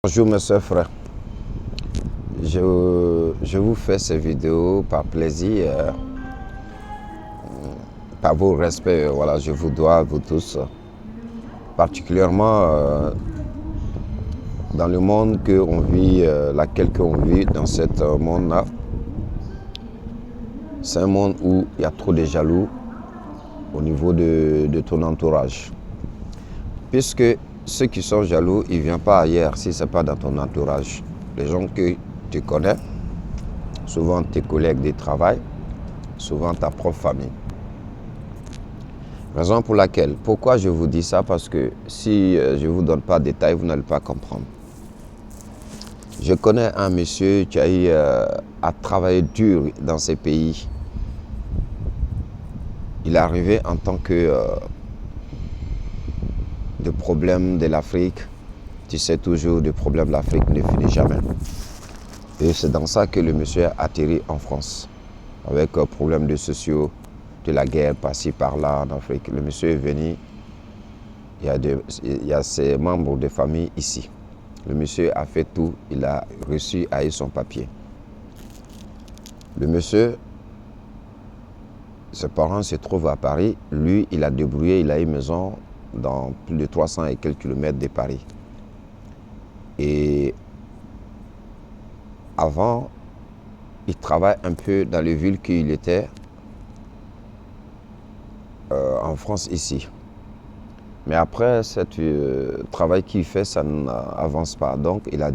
Bonjour mes soeurs, frères. Je vous fais ces vidéos par plaisir, par vos respects. Voilà, je vous dois à vous tous, particulièrement dans le monde que on vit, laquelle on vit dans ce monde-là. C'est un monde où il y a trop de jaloux au niveau de ton entourage. Puisque ceux qui sont jaloux, ils ne viennent pas ailleurs si ce n'est pas dans ton entourage. Les gens que tu connais, souvent tes collègues de travail, souvent ta propre famille. Raison pour laquelle, pourquoi je vous dis ça? Parce que si je ne vous donne pas de détails, vous n'allez pas comprendre. Je connais un monsieur qui a eu à travailler dur dans ces pays. Il est arrivé en tant que de problèmes de l'Afrique. Tu sais toujours, le problème de l'Afrique ne finit jamais. Et c'est dans ça que le monsieur a atterri en France, avec problèmes de sociaux, de la guerre par-ci par-là en Afrique. Le monsieur est venu, il y a ses membres de famille ici. Le monsieur a fait tout, il a reçu à eu son papier. Le monsieur, ses parents se trouvent à Paris. Lui, il a débrouillé, il a une maison dans plus de 300 et quelques kilomètres de Paris. Et avant, il travaille un peu dans les villes qu'il était en France ici. Mais après, ce travail qu'il fait, ça n'avance pas. Donc, il a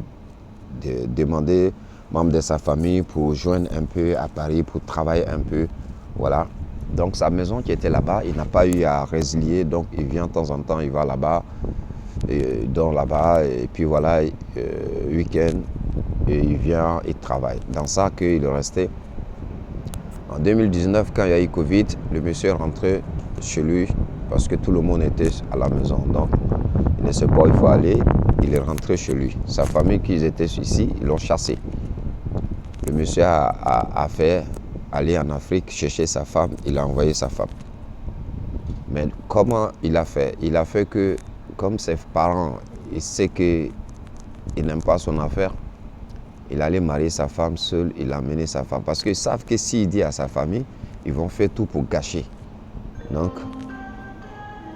demandé membres de sa famille pour joindre un peu à Paris, pour travailler un peu. Voilà. Donc, sa maison qui était là-bas, il n'a pas eu à résilier. Donc, il vient de temps en temps, il va là-bas, il dort là-bas. Et puis voilà, week-end, et il vient, il travaille. Dans ça qu'il est resté. En 2019, quand il y a eu Covid, le monsieur est rentré chez lui parce que tout le monde était à la maison. Donc, il ne sait pas où il faut aller. Il est rentré chez lui. Sa famille qui était ici, ils l'ont chassé. Le monsieur a fait aller en Afrique chercher sa femme. Il a envoyé sa femme. Mais comment il a fait? Il a fait que, comme ses parents, il sait qu'il n'aime pas son affaire, il allait marier sa femme seule, il a amené sa femme. Parce qu'ils savent que s'il dit à sa famille, ils vont faire tout pour gâcher. Donc,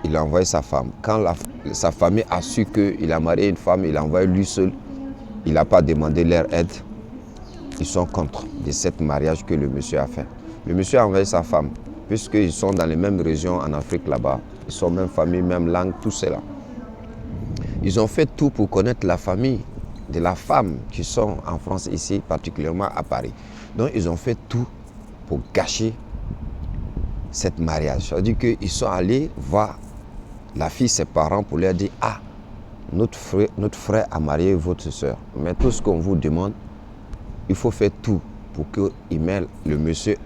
il a envoyé sa femme. Quand sa famille a su qu'il a marié une femme, il a envoyé lui seul. Il n'a pas demandé leur aide. Ils sont contre de ce mariage que le monsieur a fait. Le monsieur a envoyé sa femme, puisqu'ils sont dans les mêmes régions en Afrique là-bas. Ils sont même famille, même langue, tout cela. Ils ont fait tout pour connaître la famille de la femme qui sont en France ici, particulièrement à Paris. Donc, ils ont fait tout pour gâcher ce mariage. Ça veut dire qu'ils sont allés voir la fille, ses parents, pour leur dire « Ah, notre frère a marié votre soeur. Mais tout ce qu'on vous demande, il faut faire tout pour qu'il mette le monsieur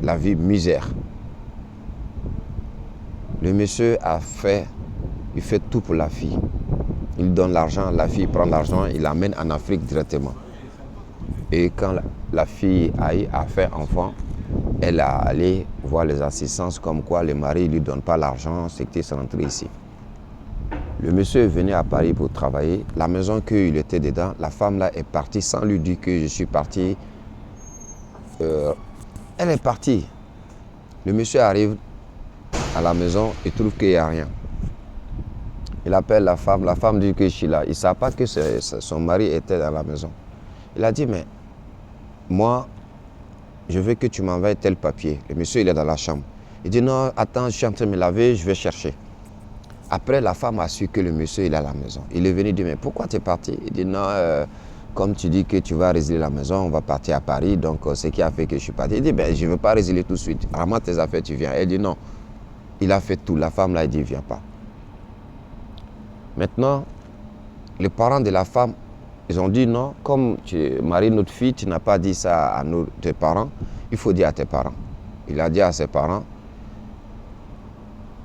la vie misère. » Le monsieur il fait tout pour la fille. Il donne l'argent, la fille prend l'argent, il l'amène en Afrique directement. Et quand la fille a fait enfant, elle a allé voir les assistances comme quoi le mari ne lui donne pas l'argent, c'est qu'il est rentré ici. Le monsieur est venu à Paris pour travailler. La maison qu'il était dedans, la femme là est partie sans lui dire que je suis parti. Elle est partie. Le monsieur arrive à la maison et trouve qu'il n'y a rien. Il appelle la femme dit que je suis là. Il ne savait pas que son mari était dans la maison. Il a dit, mais moi, je veux que tu m'envoies tel papier. Le monsieur, il est dans la chambre. Il dit, non, attends, je suis en train de me laver, je vais chercher. Après, la femme a su que le monsieur, il est à la maison. Il est venu dire, mais pourquoi tu es parti? Il dit, non, comme tu dis que tu vas résilier la maison, on va partir à Paris, donc ce qui a fait que je suis parti. Il dit, ben, je ne veux pas résilier tout de suite. Ramasse tes affaires, tu viens. Elle dit, non. Il a fait tout. La femme, là, elle dit, viens pas. Maintenant, les parents de la femme, ils ont dit non, comme tu maries notre fille, tu n'as pas dit ça à tes parents, il faut dire à tes parents. Il a dit à ses parents,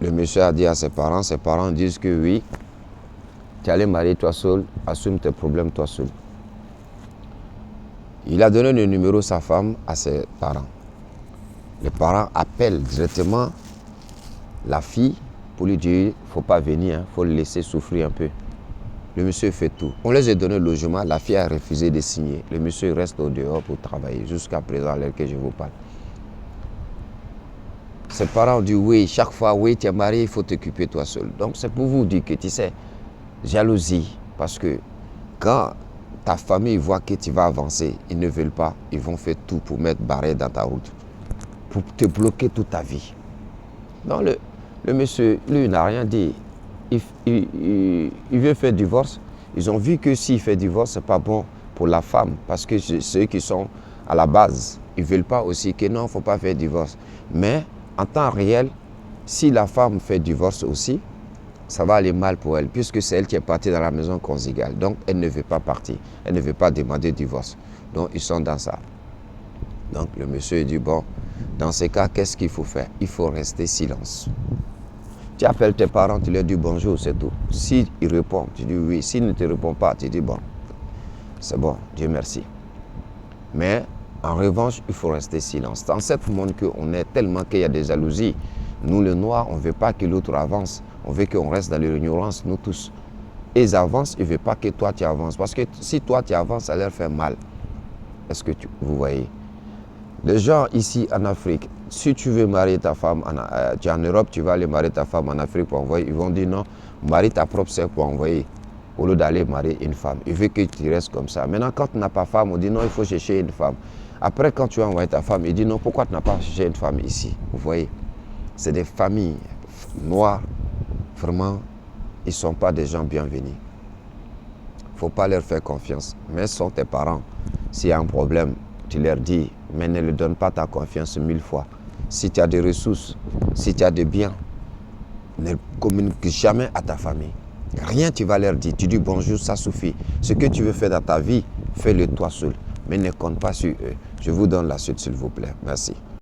le monsieur a dit à ses parents disent que oui, tu allais marier toi seul, assume tes problèmes toi seul. Il a donné le numéro de sa femme à ses parents. Les parents appellent directement la fille pour lui dire, il ne faut pas venir, il faut le laisser souffrir un peu. Le monsieur fait tout. On les a donné le logement, la fille a refusé de signer. Le monsieur reste au dehors pour travailler jusqu'à présent, à l'heure que je vous parle. Ses parents ont dit oui, chaque fois, oui, tu es marié, il faut t'occuper toi seul. Donc c'est pour vous dire que tu sais, jalousie, parce que quand ta famille voit que tu vas avancer, ils ne veulent pas, ils vont faire tout pour mettre barrière dans ta route, pour te bloquer toute ta vie. Donc le monsieur, lui, il n'a rien dit. Il veut faire divorce. Ils ont vu que s'il fait divorce, ce n'est pas bon pour la femme, parce que ceux qui sont à la base, ils ne veulent pas aussi que non, il ne faut pas faire divorce. Mais en temps réel, si la femme fait divorce aussi, ça va aller mal pour elle, puisque c'est elle qui est partie dans la maison conjugale. Donc, elle ne veut pas partir. Elle ne veut pas demander divorce. Donc, ils sont dans ça. Donc, le monsieur dit, bon, dans ces cas, qu'est-ce qu'il faut faire? Il faut rester silence. Tu appelles tes parents, tu leur dis bonjour, c'est tout. S'ils répondent, tu dis oui. S'ils ne te répondent pas, tu dis bon, c'est bon, Dieu merci. Mais en revanche, il faut rester silence. Dans ce monde qu'on est tellement qu'il y a des jalousies. Nous, les Noirs, on ne veut pas que l'autre avance. On veut qu'on reste dans l'ignorance, nous tous. Et ils avancent, ils ne veulent pas que toi, tu avances. Parce que si toi, tu avances, ça leur fait mal. Est-ce que vous voyez? Les gens ici en Afrique, si tu veux marier ta femme, tu es en Europe, tu vas aller marier ta femme en Afrique pour envoyer. Ils vont dire non, marie ta propre sœur pour envoyer. Au lieu d'aller marier une femme. Ils veulent que tu restes comme ça. Maintenant, quand tu n'as pas de femme, on dit non, il faut chercher une femme. Après, quand tu as envoyé ta femme, il dit non, pourquoi tu n'as pas cherché une femme ici? Vous voyez? C'est des familles noires. Vraiment, ils ne sont pas des gens bienvenus. Il ne faut pas leur faire confiance. Mais ce sont tes parents. S'il y a un problème, tu leur dis, mais ne leur donne pas ta confiance 1000 fois. Si tu as des ressources, si tu as des biens, ne communique jamais à ta famille. Rien tu vas leur dire. Tu dis bonjour, ça suffit. Ce que tu veux faire dans ta vie, fais-le toi seul. Mais ne compte pas sur eux. Je vous donne la suite, s'il vous plaît. Merci.